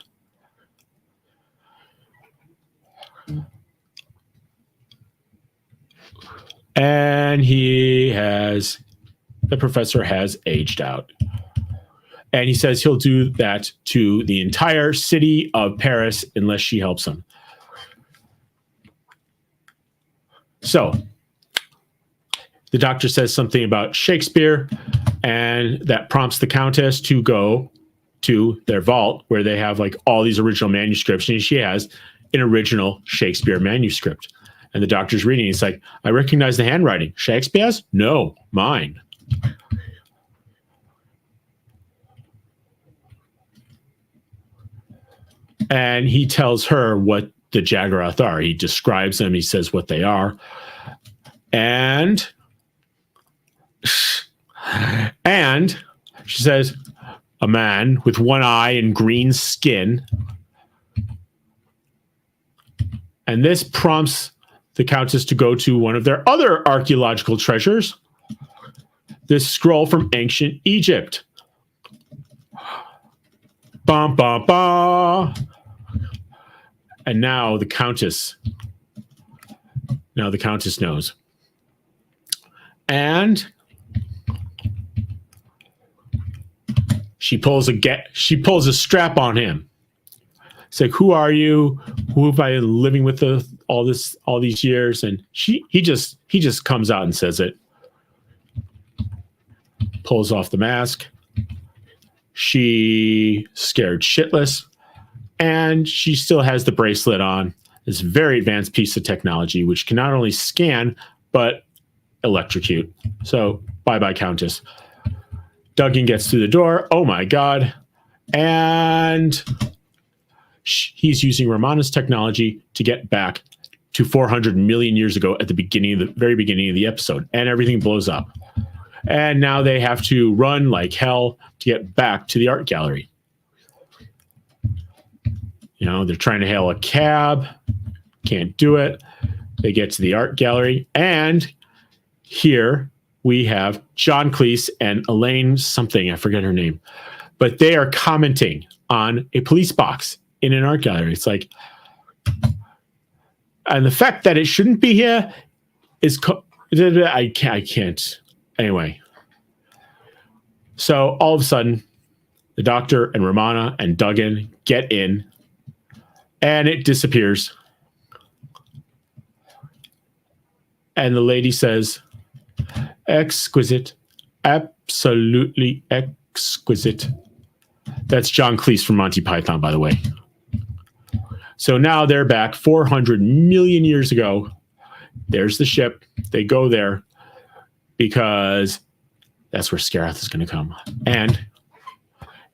And the professor has aged out. And he says he'll do that to the entire city of Paris unless she helps him. So the doctor says something about Shakespeare, And that prompts the Countess to go to their vault where they have like all these original manuscripts. And she has an original Shakespeare manuscript. And the doctor's reading. He's like, I recognize the handwriting. Shakespeare's? No, mine. And he tells her what the Jaggeroth are. He describes them. He says what they are. And she says, a man with one eye and green skin. And this prompts the Countess to go to one of their other archaeological treasures, this scroll from ancient Egypt. Bum, bum, bum. And now the Countess knows. And she pulls a strap on him. It's like, who are you? Who have I been living with all these years? And he just comes out and says it. Pulls off the mask. She scared shitless. And she still has the bracelet on. This very advanced piece of technology, which can not only scan, but electrocute. So bye-bye, Countess. Duggan gets through the door. Oh my God. And he's using Romana's technology to get back to 400 million years ago at the very beginning of the episode. And everything blows up. And now they have to run like hell to get back to the art gallery. You know, they're trying to hail a cab. Can't do it. They get to the art gallery. And here we have John Cleese and Elaine something. I forget her name. But they are commenting on a police box in an art gallery. It's like, and the fact that it shouldn't be here is, I can't. Anyway. So all of a sudden, the doctor and Romana and Duggan get in. And it disappears. And the lady says, exquisite, absolutely exquisite. That's John Cleese from Monty Python, by the way. So now they're back 400 million years ago. There's the ship. They go there because that's where Scareth is going to come. And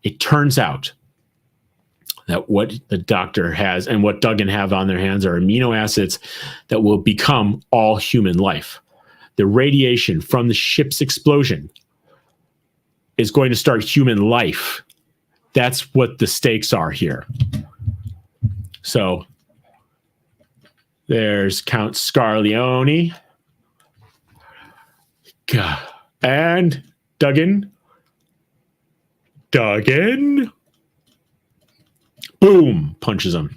it turns out that what the doctor has and what Duggan have on their hands are amino acids that will become all human life. The radiation from the ship's explosion is going to start human life. That's what the stakes are here. So there's Count Scarleone and Duggan. Boom, punches him.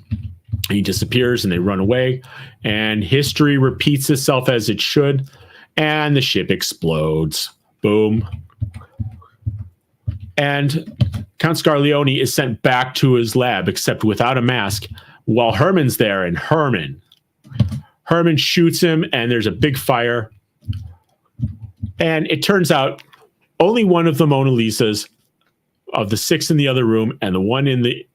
He disappears and they run away. And history repeats itself as it should. And the ship explodes. Boom. And Count Scarleone is sent back to his lab, except without a mask, while Herman's there. And Herman shoots him, and there's a big fire. And it turns out only one of the Mona Lisas of the 6 in the other room and the one in the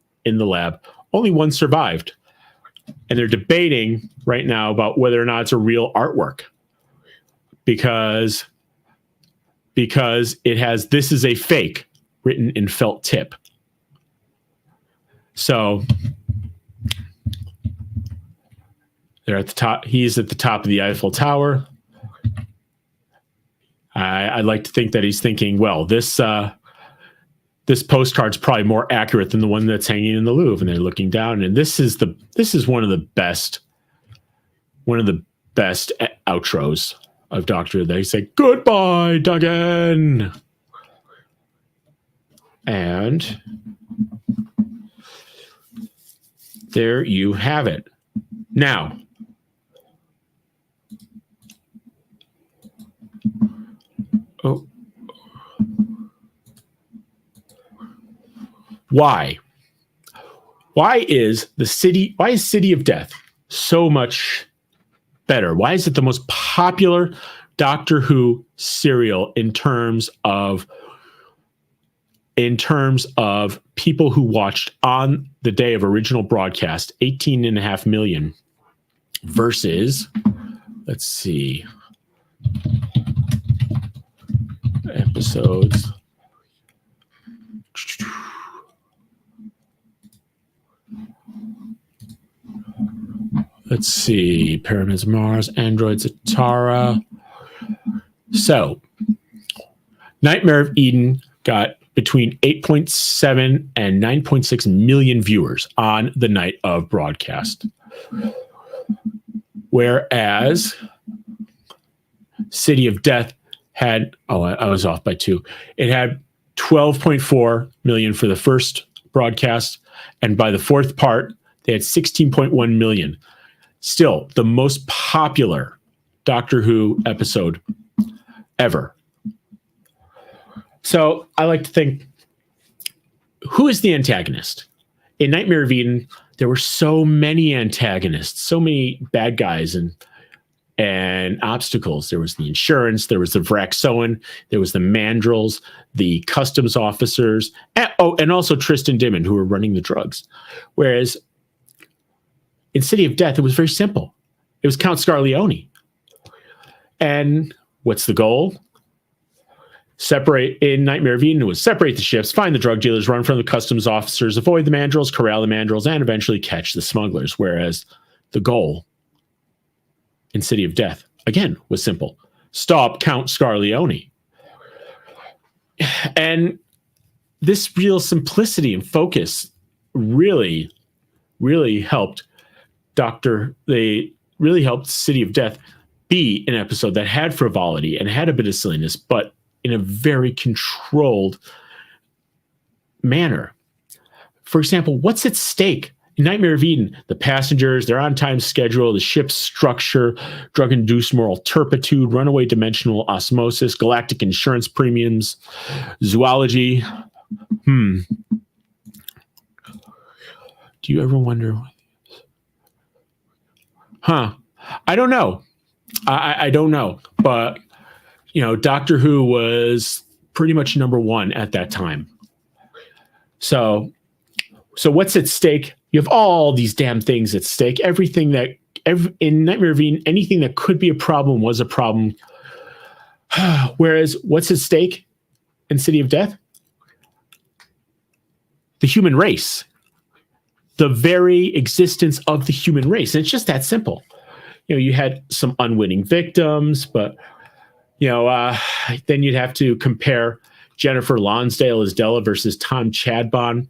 lab, only one survived. And they're debating right now about whether or not it's a real artwork. Because it has, this is a fake, written in felt tip. So they're at the top. He's at the top of the Eiffel Tower. I'd like to think that he's thinking, well, this postcard's probably more accurate than the one that's hanging in the Louvre. And they're looking down, and this is one of the best outros of Doctor. They say, goodbye, Duggan. And there you have it. Now, why is City of Death so much better? Why is it the most popular Doctor Who serial in terms of in terms of people who watched on the day of original broadcast, 18.5 million versus, let's see, episodes. Let's see, Pyramids of Mars, Androids Atara. So, Nightmare of Eden got between 8.7 and 9.6 million viewers on the night of broadcast. Whereas City of Death had, I was off by 2. It had 12.4 million for the first broadcast, and by the fourth part, they had 16.1 million. Still, the most popular Doctor Who episode ever. So I like to think, who is the antagonist? In Nightmare of Eden, there were so many antagonists, so many bad guys and obstacles. There was the insurance, there was the Vraxoan, there was the Mandrills, the customs officers, and also Tristan Dimmond, who were running the drugs. Whereas in City of Death, it was very simple. It was Count Scarleone. And what's the goal? Separate in Nightmare of Eden, it was separate the ships, find the drug dealers, run from the customs officers, avoid the Mandrills, corral the Mandrills, and eventually catch the smugglers. Whereas the goal in City of Death, again, was simple. Stop Count Scarleone. And this real simplicity and focus really, really helped they really helped City of Death be an episode that had frivolity and had a bit of silliness, but in a very controlled manner. For example, what's at stake in Nightmare of Eden? The passengers, their on-time schedule, the ship's structure, drug-induced moral turpitude, runaway dimensional osmosis, galactic insurance premiums, zoology. Do you ever wonder? I don't know. I don't know. But, Doctor Who was pretty much number one at that time. So what's at stake? You have all these damn things at stake. In Nightmare of Eden, anything that could be a problem was a problem. Whereas what's at stake in City of Death? The human race. The very existence of the human race. And it's just that simple. You had some unwitting victims, but, then you'd have to compare Jennifer Lonsdale as Della versus Tom Chadbon.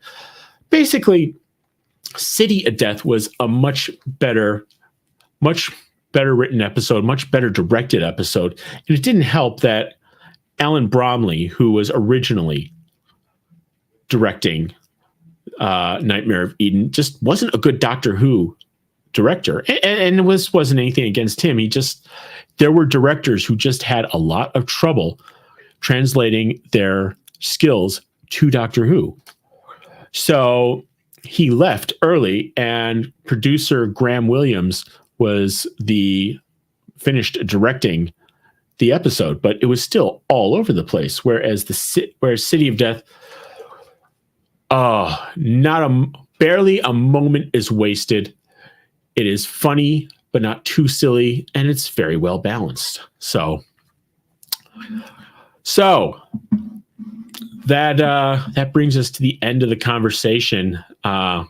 Basically, City of Death was a much better written episode, much better directed episode. And it didn't help that Alan Bromley, who was originally directing Nightmare of Eden, just wasn't a good Doctor Who director. And it wasn't anything against him. There were directors who just had a lot of trouble translating their skills to Doctor Who. So he left early, and producer Graham Williams was finished directing the episode, but it was still all over the place. Whereas City of Death, barely a moment is wasted. It is funny, but not too silly, and it's very well balanced. So that brings us to the end of the conversation. I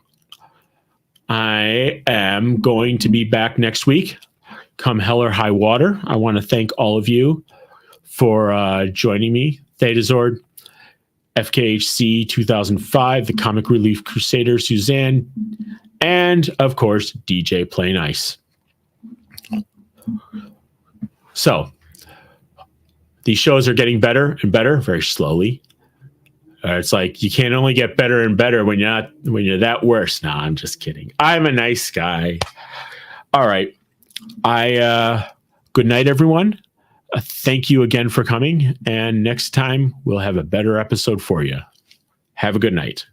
am going to be back next week, come hell or high water. I want to thank all of you for joining me. Thetazord, FKHC 2005, the Comic Relief Crusader, Suzanne, and of course, DJ Play Nice. So these shows are getting better and better very slowly. It's like you can't only get better and better when you're that worse. No, I'm just kidding. I'm a nice guy. All right. Good night, everyone. Thank you again for coming. And next time we'll have a better episode for you. Have a good night.